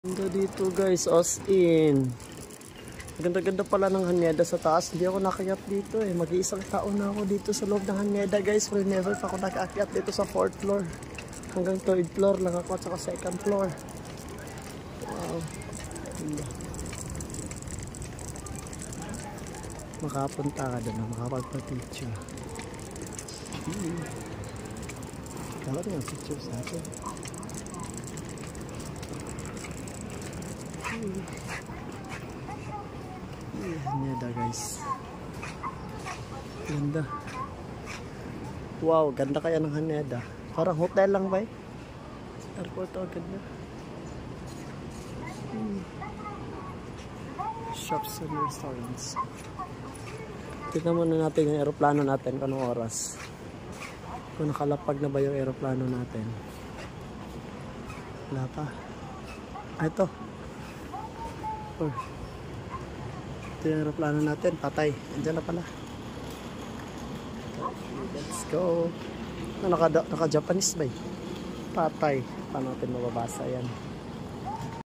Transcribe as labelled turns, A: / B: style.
A: Ganda dito guys, as in. Ganda-ganda pala ng Haneda sa taas. Hindi ako nakayat dito eh. Mag-iisang taon na ako dito sa loob ng Haneda guys. Pero never pa ako nakakyat dito sa 4th floor. Hanggang 3rd floor lang ako at saka 2nd floor. Wow. Ganda. Makapunta ka doon na makapagpa-picture. Kala nga picture sa atin. Haneda guys. Ganda. Wow, ganda kaya ng Haneda. Parang hotel lang ba eh? Airport oh, ganda. Shops and restaurants. Tignan muna natin yung aeroplano natin kung anong oras. Kung nakalapag na ba yung aeroplano natin. Wala pa. Ah, ito. Oh. Ito yung aeroplano natin. Patay. Andiyan na pala. Let's go. Naka-Japanese ba eh? Patay. Paano natin mababasa yan?